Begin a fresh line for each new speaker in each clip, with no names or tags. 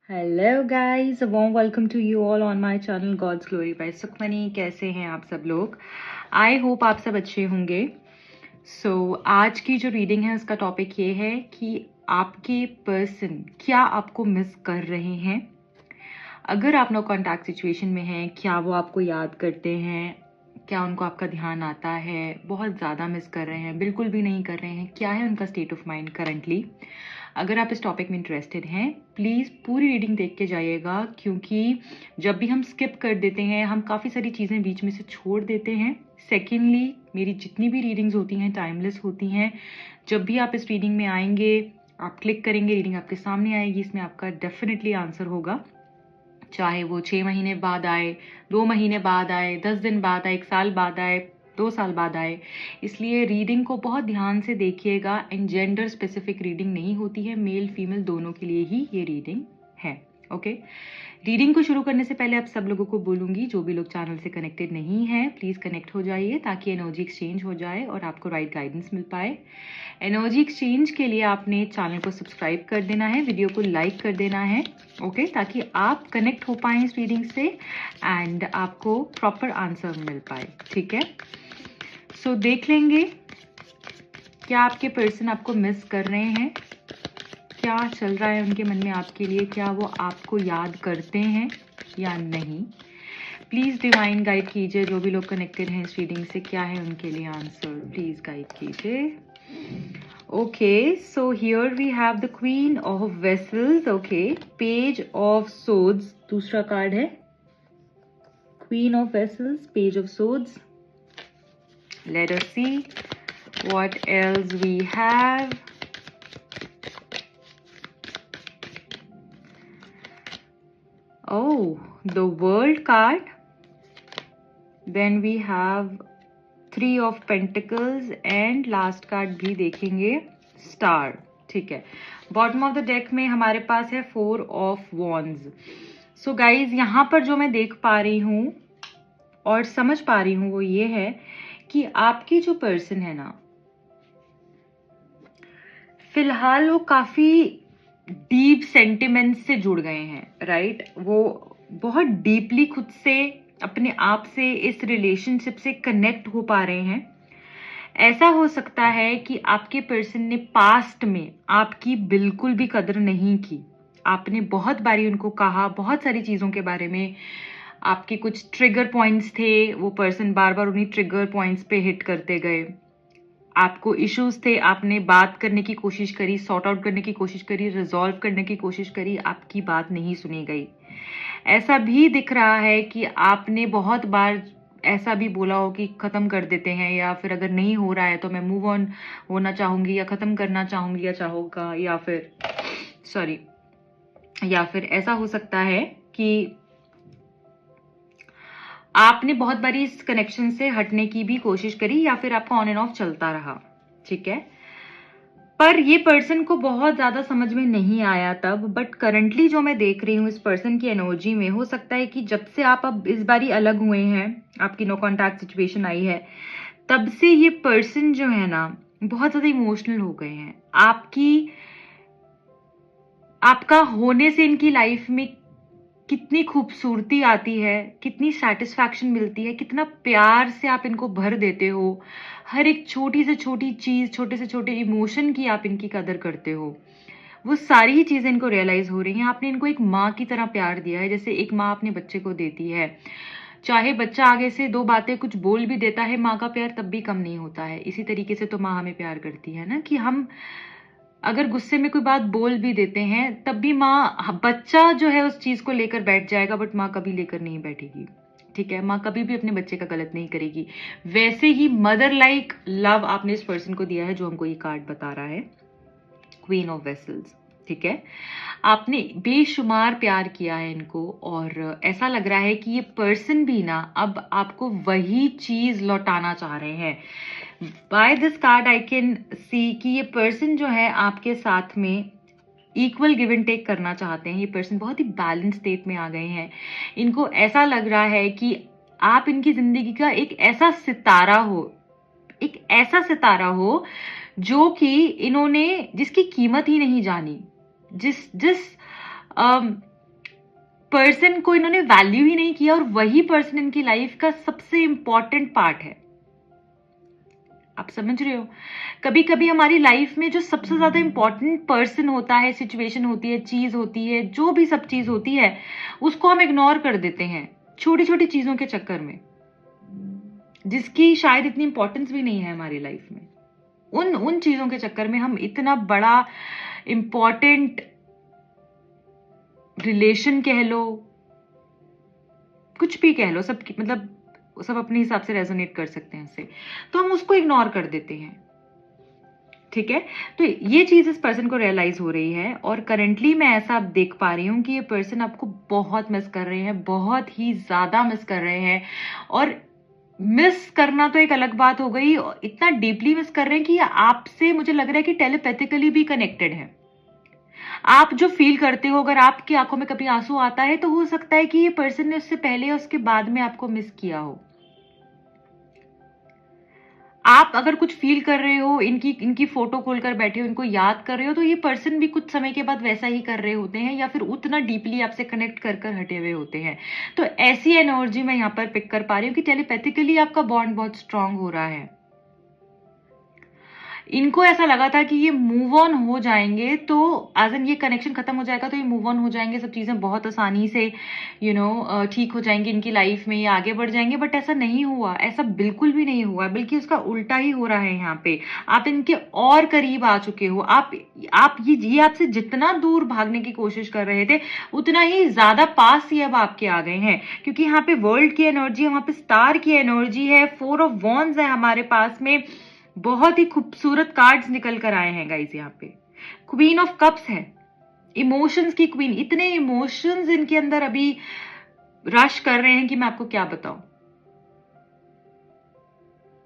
Hello guys, warm welcome to you all on my channel God's glory by Sukhmani. कैसे हैं आप सब लोग? आई होप आप सब अच्छे होंगे। आज की जो रीडिंग है उसका टॉपिक ये है कि आपके पर्सन क्या आपको मिस कर रहे हैं। अगर आप नो कॉन्टैक्ट सिचुएशन में हैं, क्या वो आपको याद करते हैं? क्या उनको आपका ध्यान आता है? बहुत ज़्यादा मिस कर रहे हैं, बिल्कुल भी नहीं कर रहे हैं? क्या है उनका स्टेट ऑफ माइंड करंटली? अगर आप इस टॉपिक में इंटरेस्टेड हैं, प्लीज़ पूरी रीडिंग देख के जाइएगा, क्योंकि जब भी हम स्किप कर देते हैं हम काफ़ी सारी चीज़ें बीच में से छोड़ देते हैं। सेकेंडली, मेरी जितनी भी रीडिंग्स होती हैं टाइमलेस होती हैं। जब भी आप इस रीडिंग में आएंगे, आप क्लिक करेंगे, रीडिंग आपके सामने आएगी, इसमें आपका डेफिनेटली आंसर होगा। चाहे वो 6 महीने बाद आए, 2 महीने बाद आए, 10 दिन बाद आए, 1 साल बाद आए, 2 साल बाद आए। इसलिए रीडिंग को बहुत ध्यान से देखिएगा। एंड जेंडर स्पेसिफिक रीडिंग नहीं होती है, मेल फीमेल दोनों के लिए ही ये रीडिंग है। ओके, रीडिंग को शुरू करने से पहले आप सब लोगों को बोलूंगी, जो भी लोग चैनल से कनेक्टेड नहीं है प्लीज कनेक्ट हो जाइए, ताकि एनर्जी एक्सचेंज हो जाए और आपको राइट गाइडेंस मिल पाए। एनर्जी एक्सचेंज के लिए आपने चैनल को सब्सक्राइब कर देना है, वीडियो को लाइक कर देना है, ओके, ताकि आप कनेक्ट हो पाए इस रीडिंग से एंड आपको प्रॉपर आंसर मिल पाए। ठीक है, देख लेंगे क्या आपके पर्सन आपको मिस कर रहे हैं, क्या चल रहा है उनके मन में आपके लिए, क्या वो आपको याद करते हैं या नहीं। प्लीज डिवाइन गाइड कीजिए, जो भी लोग कनेक्टेड हैं इस रीडिंग से, क्या है उनके लिए आंसर, प्लीज गाइड कीजिए। Okay, so here we have the Queen of Vessels. Okay, Page of Swords. दूसरा कार्ड है Queen of Vessels, Page of Swords. Let us see what else we have. Oh, the World card. Then we have Three of Pentacles and last card भी देखेंगे star. ठीक है, bottom of the deck में हमारे पास है 4 of Wands. So guys, यहाँ पर जो मैं देख पा रही हूँ और समझ पा रही हूँ वो ये है कि आपकी जो पर्सन है ना, फिलहाल वो काफी डीप सेंटिमेंट से जुड़ गए हैं, राइट? वो बहुत डीपली खुद से, अपने आप से, इस रिलेशनशिप से कनेक्ट हो पा रहे हैं। ऐसा हो सकता है कि आपके पर्सन ने पास्ट में आपकी बिल्कुल भी कदर नहीं की। आपने बहुत बारी उनको कहा, बहुत सारी चीजों के बारे में, आपके कुछ ट्रिगर पॉइंट्स थे, वो पर्सन बार बार उन्हीं ट्रिगर पॉइंट्स पे हिट करते गए। आपको इश्यूज थे, आपने बात करने की कोशिश करी, सॉर्ट आउट करने की कोशिश करी, रिजॉल्व करने की कोशिश करी, आपकी बात नहीं सुनी गई। ऐसा भी दिख रहा है कि आपने बहुत बार ऐसा भी बोला हो कि खत्म कर देते हैं, या फिर अगर नहीं हो रहा है तो मैं मूव ऑन होना चाहूंगी, या खत्म करना चाहूंगी, या चाहूंगा, या फिर सॉरी, या फिर ऐसा हो सकता है कि आपने बहुत बारी इस कनेक्शन से हटने की भी कोशिश करी, या फिर आपका ऑन एंड ऑफ चलता रहा। ठीक है, पर ये पर्सन को बहुत ज्यादा समझ में नहीं आया तब, बट करंटली जो मैं देख रही हूँ इस पर्सन की एनर्जी में, हो सकता है कि जब से आप अब इस बारी अलग हुए हैं, आपकी नो कॉन्टैक्ट सिचुएशन आई है, तब से ये पर्सन जो है ना बहुत ज्यादा इमोशनल हो गए हैं। आपका होने से इनकी लाइफ में कितनी खूबसूरती आती है, कितनी सेटिस्फैक्शन मिलती है, कितना प्यार से आप इनको भर देते हो, हर एक छोटी से छोटी चीज, छोटे से छोटे इमोशन की आप इनकी कदर करते हो, वो सारी ही चीजें इनको रियलाइज हो रही हैं। आपने इनको एक माँ की तरह प्यार दिया है, जैसे एक माँ अपने बच्चे को देती है। चाहे बच्चा आगे से 2 बातें कुछ बोल भी देता है, माँ का प्यार तब भी कम नहीं होता है। इसी तरीके से तो माँ हमें प्यार करती है ना, कि हम अगर गुस्से में कोई बात बोल भी देते हैं तब भी माँ, बच्चा जो है उस चीज को लेकर बैठ जाएगा, बट माँ कभी लेकर नहीं बैठेगी। ठीक है, माँ कभी भी अपने बच्चे का गलत नहीं करेगी। वैसे ही मदर लाइक लव आपने इस पर्सन को दिया है, जो हमको ये कार्ड बता रहा है, क्वीन ऑफ वेसल्स। ठीक है, आपने बेशुमार प्यार किया है इनको, और ऐसा लग रहा है कि ये पर्सन भी ना अब आपको वही चीज लौटाना चाह रहे हैं। By this card I can see कि ये पर्सन जो है आपके साथ में इक्वल गिव एंड टेक करना चाहते हैं। ये पर्सन बहुत ही बैलेंस स्टेट में आ गए हैं। इनको ऐसा लग रहा है कि आप इनकी जिंदगी का एक ऐसा सितारा हो, एक ऐसा सितारा हो जो कि इन्होंने, जिसकी कीमत ही नहीं जानी, जिस जिस पर्सन को इन्होंने वैल्यू ही नहीं किया और वही पर्सन इनकी लाइफ का सबसे इंपॉर्टेंट पार्ट है। आप समझ रहे हो? कभी कभी हमारी लाइफ में जो सबसे ज्यादा इंपॉर्टेंट पर्सन होता है, सिचुएशन होती है, चीज होती है, जो भी सब चीज होती है, उसको हम इग्नोर कर देते हैं छोटी छोटी चीजों के चक्कर में, जिसकी शायद इतनी इंपॉर्टेंस भी नहीं है हमारी लाइफ में। उन चीजों के चक्कर में हम इतना बड़ा इंपॉर्टेंट रिलेशन कह लो, कुछ भी कह लो, सब मतलब सब अपने हिसाब से रेजोनेट कर सकते हैं इससे, तो हम उसको इग्नोर कर देते हैं। ठीक है, तो ये चीज इस पर्सन को रियलाइज हो रही है और करंटली मैं ऐसा देख पा रही हूं कि ये पर्सन आपको बहुत मिस कर रहे हैं, बहुत ही ज्यादा मिस कर रहे हैं। और मिस करना तो एक अलग बात हो गई, इतना डीपली मिस कर रहे हैं कि आपसे मुझे लग रहा है कि टेलीपैथिकली भी कनेक्टेड है। आप जो फील करते हो, अगर आपकी आंखों में कभी आंसू आता है तो हो सकता है कि ये पर्सन ने उससे पहले या उसके बाद में आपको मिस किया हो। आप अगर कुछ फील कर रहे हो, इनकी फोटो खोलकर बैठे हो, इनको याद कर रहे हो, तो ये पर्सन भी कुछ समय के बाद वैसा ही कर रहे होते हैं या फिर उतना डीपली आपसे कनेक्ट कर हटे हुए होते हैं। तो ऐसी एनर्जी मैं यहाँ पर पिक कर पा रही हूँ कि टेलीपैथिकली आपका बॉन्ड बहुत स्ट्रांग हो रहा है। इनको ऐसा लगा था कि ये मूव ऑन हो जाएंगे, तो एज एन ये कनेक्शन खत्म हो जाएगा तो ये मूव ऑन हो जाएंगे, सब चीजें बहुत आसानी से ठीक हो जाएंगी इनकी लाइफ में, ये आगे बढ़ जाएंगे। बट ऐसा नहीं हुआ, ऐसा बिल्कुल भी नहीं हुआ, बल्कि उसका उल्टा ही हो रहा है। यहाँ पे आप इनके और करीब आ चुके हो। आप ये आपसे जितना दूर भागने की कोशिश कर रहे थे, उतना ही ज्यादा पास ही अब आपके आ गए हैं, क्योंकि यहाँ पे वर्ल्ड की एनर्जी है, वहां पे स्टार की एनर्जी है, 4 ऑफ वॉन्ड्स है हमारे पास में। बहुत ही खूबसूरत कार्ड्स निकल कर आए हैं गाइस। यहाँ पे क्वीन ऑफ कप्स है, इमोशंस की क्वीन। इतने इमोशंस इनके अंदर अभी रश कर रहे हैं कि मैं आपको क्या बताऊं।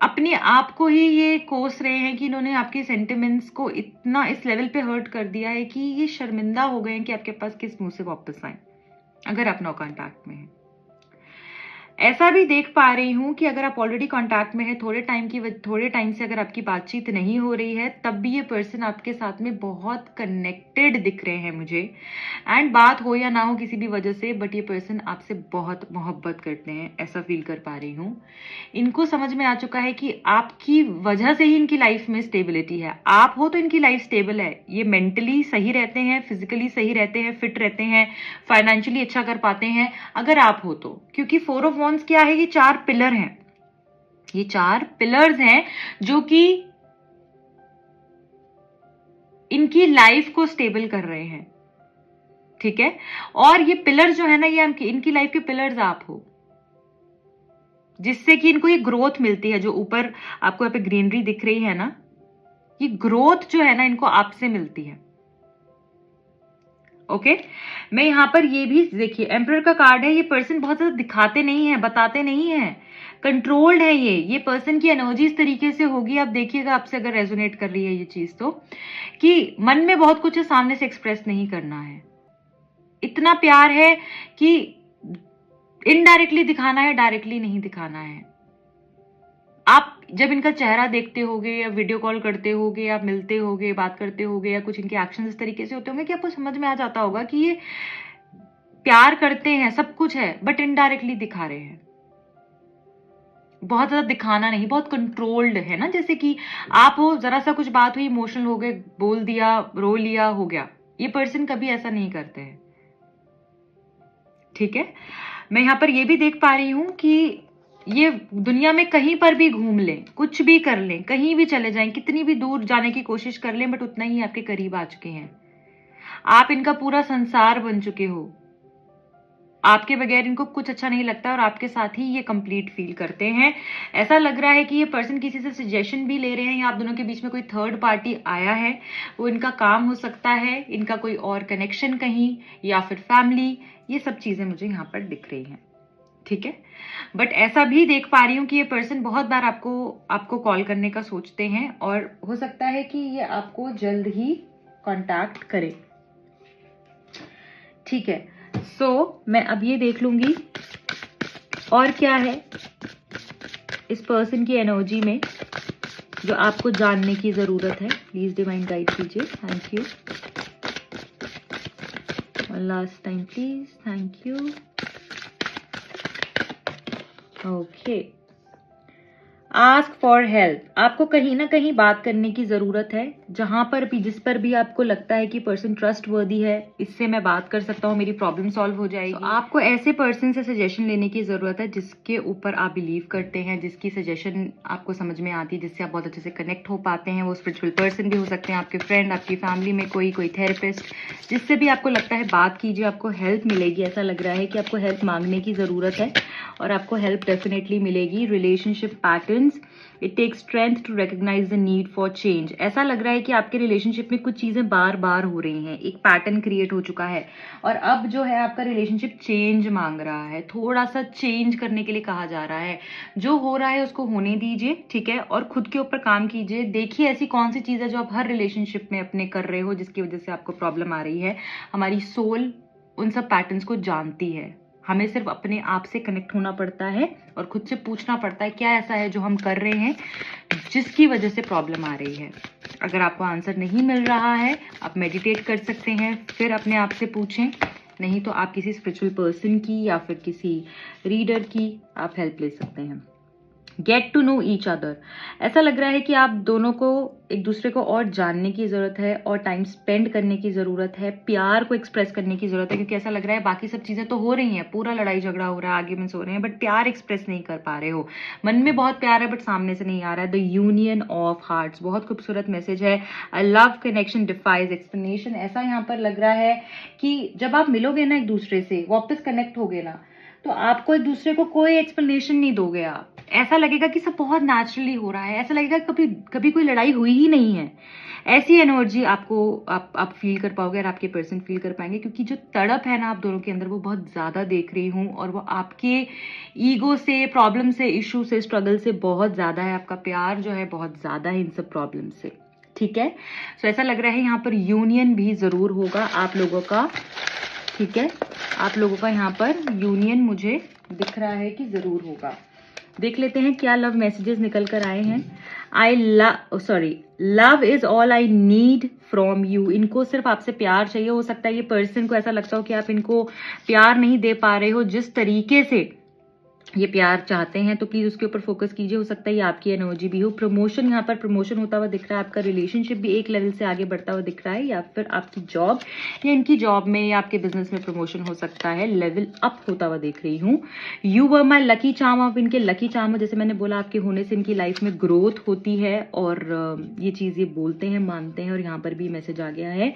अपने आप को ही ये कोस रहे हैं कि इन्होंने आपके सेंटिमेंट्स को इतना इस लेवल पे हर्ट कर दिया है कि ये शर्मिंदा हो गए हैं कि आपके पास किस मुंह से वापस आए, अगर आप नो कॉन्टैक्ट में हैं। ऐसा भी देख पा रही हूं कि अगर आप ऑलरेडी कांटेक्ट में है, थोड़े टाइम से अगर आपकी बातचीत नहीं हो रही है, तब भी ये पर्सन आपके साथ में बहुत कनेक्टेड दिख रहे हैं मुझे। एंड बात हो या ना हो किसी भी वजह से, बट ये पर्सन आपसे बहुत मोहब्बत करते हैं, ऐसा फील कर पा रही हूँ। इनको समझ में आ चुका है कि आपकी वजह से ही इनकी लाइफ में स्टेबिलिटी है। आप हो तो इनकी लाइफ स्टेबल है, ये मेंटली सही रहते हैं, फिजिकली सही रहते हैं, फिट रहते हैं, फाइनेंशियली अच्छा कर पाते हैं, अगर आप हो तो। क्योंकि 4 ऑफ वॉन्ड्स क्या है? ये 4 पिलर हैं, ये 4 पिलर्स हैं जो कि इनकी लाइफ को स्टेबल कर रहे हैं। ठीक है, और ये पिलर्स जो है ना, ये इनकी लाइफ के पिलर्स आप हो, जिससे कि इनको ये ग्रोथ मिलती है। जो ऊपर आपको यहाँ पे ग्रीनरी दिख रही है ना, ये ग्रोथ जो है ना, इनको आपसे मिलती है। ओके, मैं यहां पर ये भी देखिए, एम्परर का कार्ड है। ये पर्सन बहुत ज्यादा दिखाते नहीं है, बताते नहीं है, कंट्रोल्ड है। ये पर्सन की एनर्जी इस तरीके से होगी, आप देखिएगा, आपसे अगर रेजोनेट कर रही है ये चीज, तो कि मन में बहुत कुछ है, सामने से एक्सप्रेस नहीं करना है। इतना प्यार है कि इनडायरेक्टली दिखाना है, डायरेक्टली नहीं दिखाना है। आप जब इनका चेहरा देखते होगे या वीडियो कॉल करते होगे, आप मिलते होगे, बात करते होगे, या कुछ इनके एक्शन इस तरीके से होते होंगे कि आपको समझ में आ जाता होगा कि ये प्यार करते हैं, सब कुछ है, बट इनडायरेक्टली दिखा रहे हैं। बहुत ज्यादा दिखाना नहीं, बहुत कंट्रोल्ड है ना। जैसे कि आप हो, जरा सा कुछ बात हुई, इमोशनल हो गए, बोल दिया, रो लिया, हो गया। ये पर्सन कभी ऐसा नहीं करते हैं। ठीक है, मैं यहां पर ये भी देख पा रही हूं कि ये दुनिया में कहीं पर भी घूम लें, कुछ भी कर लें, कहीं भी चले जाएं, कितनी भी दूर जाने की कोशिश कर लें, बट उतना ही आपके करीब आ चुके हैं। आप इनका पूरा संसार बन चुके हो। आपके बगैर इनको कुछ अच्छा नहीं लगता और आपके साथ ही ये कंप्लीट फील करते हैं। ऐसा लग रहा है कि ये पर्सन किसी से सजेशन भी ले रहे हैं, या आप दोनों के बीच में कोई थर्ड पार्टी आया है, वो इनका काम हो सकता है, इनका कोई और कनेक्शन कहीं, या फिर फैमिली। ये सब चीजें मुझे यहाँ पर दिख रही हैं। ठीक है, बट ऐसा भी देख पा रही हूँ कि ये पर्सन बहुत बार आपको कॉल करने का सोचते हैं, और हो सकता है कि ये आपको जल्द ही कांटेक्ट करे। ठीक है, सो मैं अब ये देख लूंगी और क्या है इस पर्सन की एनर्जी में जो आपको जानने की जरूरत है। प्लीज डिवाइन गाइड कीजिए। Thank you. Last time please, thank you. Okay, ask for help. आपको कहीं ना कहीं बात करने की जरूरत है, जहां पर भी, जिस पर भी आपको लगता है कि पर्सन ट्रस्ट वर्दी है, इससे मैं बात कर सकता हूँ, मेरी प्रॉब्लम सॉल्व हो जाएगी। तो आपको ऐसे पर्सन से सजेशन लेने की जरूरत है जिसके ऊपर आप बिलीव करते हैं, जिसकी सजेशन आपको समझ में आती है, जिससे आप बहुत अच्छे से कनेक्ट हो पाते हैं। वो स्पिरिचुअल पर्सन भी हो सकते हैं, आपके फ्रेंड, आपकी फैमिली में कोई थेरेपिस्ट, जिससे भी आपको लगता है बात कीजिए, आपको हेल्प मिलेगी। ऐसा लग रहा है कि आपको हेल्प मांगने की जरूरत है और आपको हेल्प डेफिनेटली मिलेगी। Relationship patterns, it takes strength to recognise the need for change. ऐसा लग रहा है कि आपके रिलेशनशिप में कुछ चीजें बार बार हो रही हैं, एक पैटर्न क्रिएट हो चुका है और अब जो है आपका रिलेशनशिप चेंज मांग रहा है, थोड़ा सा चेंज करने के लिए कहा जा रहा है। जो हो रहा है उसको होने दीजिए, ठीक है, और खुद के ऊपर काम कीजिए। देखिए ऐसी कौन सी चीज है जो आप हर रिलेशनशिप में अपने कर रहे हो जिसकी वजह से आपको प्रॉब्लम आ रही है। हमारी सोल उन सब पैटर्न्स को जानती है, हमें सिर्फ अपने आप से कनेक्ट होना पड़ता है और खुद से पूछना पड़ता है क्या ऐसा है जो हम कर रहे हैं जिसकी वजह से प्रॉब्लम आ रही है। अगर आपको आंसर नहीं मिल रहा है, आप मेडिटेट कर सकते हैं, फिर अपने आप से पूछें। नहीं तो आप किसी स्पिरिचुअल पर्सन की या फिर किसी रीडर की आप हेल्प ले सकते हैं। Get to know each other. ऐसा लग रहा है कि आप दोनों को एक दूसरे को और जानने की जरूरत है और टाइम स्पेंड करने की जरूरत है, प्यार को एक्सप्रेस करने की जरूरत है, क्योंकि ऐसा लग रहा है बाकी सब चीजें तो हो रही हैं, पूरा लड़ाई झगड़ा हो रहा है, आर्ग्यूमेंट्स हो रहे हैं, बट प्यार एक्सप्रेस नहीं कर पा रहे हो। मन में बहुत प्यार है बट सामने से नहीं आ रहा है। द यूनियन ऑफ हार्ट्स, बहुत खूबसूरत मैसेज है। A love connection defies explanation. ऐसा यहाँ पर लग रहा है कि जब आप मिलोगे ना एक दूसरे से, वापस कनेक्ट होगे ना, तो आपको एक दूसरे को कोई एक्सप्लेनेशन नहीं दोगे आप। ऐसा लगेगा कि सब बहुत नेचुरली हो रहा है, ऐसा लगेगा कभी कभी कोई लड़ाई हुई ही नहीं है। ऐसी एनर्जी आपको आप फील कर पाओगे और आपके पर्सन फील कर पाएंगे, क्योंकि जो तड़प है ना आप दोनों के अंदर वो बहुत ज्यादा देख रही हूँ और वो आपके ईगो से, प्रॉब्लम से, इशू से, स्ट्रगल से बहुत ज्यादा है। आपका प्यार जो है बहुत ज्यादा है इन सब प्रॉब्लम से, ठीक है। सो ऐसा लग रहा है यहाँ पर यूनियन भी जरूर होगा आप लोगों का, ठीक है। आप लोगों का यहाँ पर यूनियन मुझे दिख रहा है कि जरूर होगा। देख लेते हैं क्या लव मैसेजेस निकल कर आए हैं। Love is all I need from you. इनको सिर्फ आपसे प्यार चाहिए। हो सकता है ये पर्सन को ऐसा लगता हो कि आप इनको प्यार नहीं दे पा रहे हो जिस तरीके से ये प्यार चाहते हैं, तो प्लीज उसके ऊपर फोकस कीजिए। हो सकता है ये आपकी एनर्जी भी हो। प्रमोशन, यहाँ पर प्रमोशन होता हुआ दिख रहा है। आपका रिलेशनशिप भी एक लेवल से आगे बढ़ता हुआ दिख रहा है, या फिर आपकी जॉब या इनकी जॉब में या आपके बिजनेस में प्रमोशन हो सकता है, लेवल अप होता हुआ देख रही हूँ। You were my lucky charm. आप इनके लकी चार्म, जैसे मैंने बोला, आपके होने से इनकी लाइफ में ग्रोथ होती है और ये चीज ये बोलते हैं, मानते हैं, और यहाँ पर भी मैसेज आ गया है।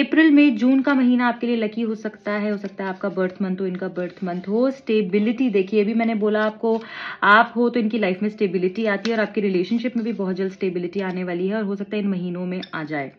अप्रैल में जून का महीना आपके लिए लकी हो सकता है आपका बर्थ मंथ हो, इनका बर्थ मंथ हो। स्टेबिलिटी देखिए, अभी मैंने बोला आपको, आप हो तो इनकी लाइफ में स्टेबिलिटी आती है और आपके रिलेशनशिप में भी बहुत जल्द स्टेबिलिटी आने वाली है और हो सकता है इन महीनों में आ जाए।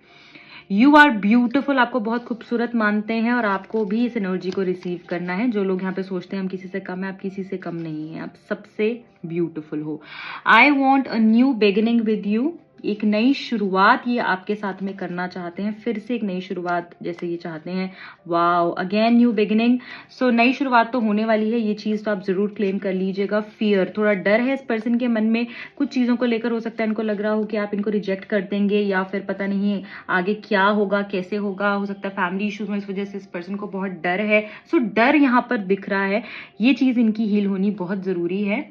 You are beautiful. आपको बहुत खूबसूरत मानते हैं और आपको भी इस एनर्जी को रिसीव करना है। जो लोग यहाँ पे सोचते हैं हम किसी से कम है, आप किसी से कम नहीं है, आप सबसे ब्यूटिफुल हो। I want a new beginning with you. एक नई शुरुआत ये आपके साथ में करना चाहते हैं, फिर से एक नई शुरुआत जैसे ये चाहते हैं। Wow, again new beginning. So नई शुरुआत तो होने वाली है, ये चीज तो आप जरूर क्लेम कर लीजिएगा। फियर, थोड़ा डर है इस पर्सन के मन में कुछ चीजों को लेकर। हो सकता है इनको लग रहा हो कि आप इनको रिजेक्ट कर देंगे या फिर पता नहीं आगे क्या होगा, कैसे होगा। हो सकता है फैमिली इश्यूज में इस वजह से इस पर्सन को बहुत डर है। सो डर यहाँ पर दिख रहा है, ये चीज इनकी हील होनी बहुत जरूरी है।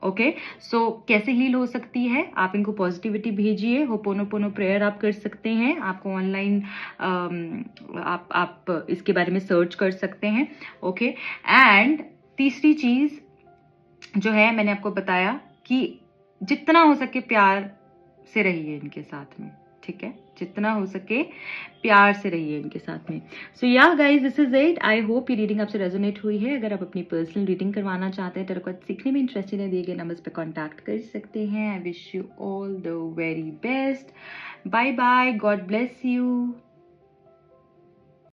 ओके, सो कैसे हील हो सकती है? आप इनको पॉजिटिविटी भेजिए। होपोनोपोनो प्रेयर आप कर सकते हैं। आपको ऑनलाइन आप इसके बारे में सर्च कर सकते हैं। ओके, एंड तीसरी चीज जो है, मैंने आपको बताया कि जितना हो सके प्यार से रहिए इनके साथ में, ठीक है, जितना हो सके प्यार से रहिए इनके साथ में। सो yeah guys, this is it. I hope ये रीडिंग आपसे रेजोनेट हुई है। अगर आप अपनी पर्सनल रीडिंग करवाना चाहते हैं, टेरो सीखने में इंटरेस्टेड है, दिए गए नंबर्स पे कांटेक्ट कर सकते हैं। I wish you all the very best. Bye bye, God bless you.